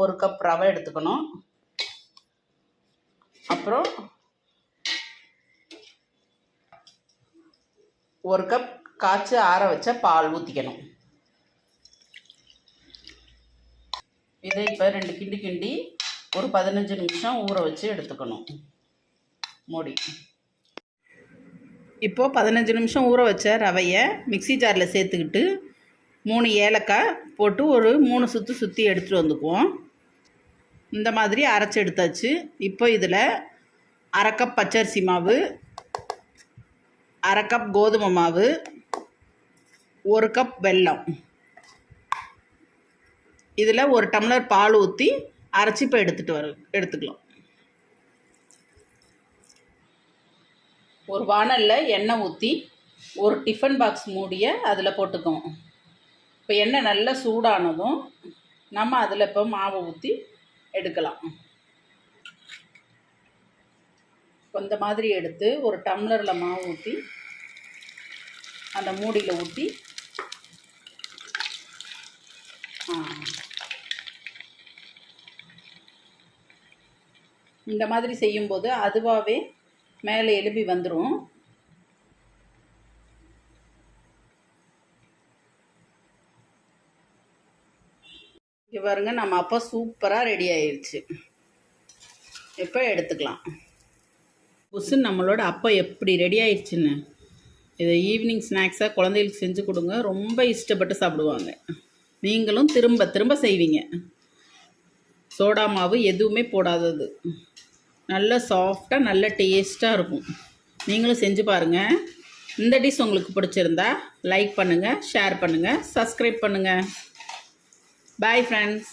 1 cup ரவை எடுத்துக்கணும். அப்புறம் 1 கப் காய்ச்சி ஆற வச்ச பால் ஊற்றிக்கணும். இதை இப்போ 2 கிண்டி கிண்டி ஒரு 15 நிமிஷம் ஊற வச்சு எடுத்துக்கணும். மூடி. இப்போது 15 நிமிஷம் ஊற வச்ச ரவையை மிக்ஸி ஜாரில் சேர்த்துக்கிட்டு 3 ஏலக்காய் போட்டு ஒரு 3 சுற்று சுற்றி எடுத்துகிட்டு வந்துக்குவோம். இந்த மாதிரி அரைச்சி எடுத்தாச்சு. இப்போ இதில் 1/2 கப் பச்சரிசி மாவு, 1/2 கப் கோதுமை மாவு, 1 கப் வெல்லம், இதில் 1 டம்ளர் பால் ஊற்றி அரைச்சி இப்போ எடுத்துக்கலாம். ஒரு வாணலில் எண்ணெய் ஊற்றி ஒரு டிஃபன் பாக்ஸ் மூடியை அதில் போட்டுக்குவோம். இப்போ எண்ணெய் நல்லா சூடானதும் நம்ம அதில் இப்போ மாவை ஊற்றி எடுக்கலாம். இந்த மாதிரி எடுத்து ஒரு டம்ளரில் மாவு ஊற்றி அந்த மூடியில் ஊற்றி இந்த மாதிரி செய்யும்போது அதுவாகவே மேலே எழுப்பி வந்துடும். இங்கே பாருங்க, நம்ம அப்போ சூப்பராக ரெடி ஆயிடுச்சு. இப்போ எடுத்துக்கலாம். புஸ்ஸுன்னு நம்மளோட அப்போ எப்படி ரெடி ஆயிடுச்சுன்னு. இதை ஈவினிங் ஸ்நாக்ஸாக குழந்தைகளுக்கு செஞ்சு கொடுங்க, ரொம்ப இஷ்டப்பட்டு சாப்பிடுவாங்க. நீங்களும் திரும்ப திரும்ப செய்வீங்க. சோடா மாவு எதுவுமே போடாதது, நல்ல சாஃப்டாக நல்ல டேஸ்ட்டாக இருக்கும். நீங்களும் செஞ்சு பாருங்கள். இந்த டிஷ் உங்களுக்கு பிடிச்சிருந்தா லைக் பண்ணுங்கள், ஷேர் பண்ணுங்கள், சப்ஸ்கிரைப் பண்ணுங்கள். Bye friends.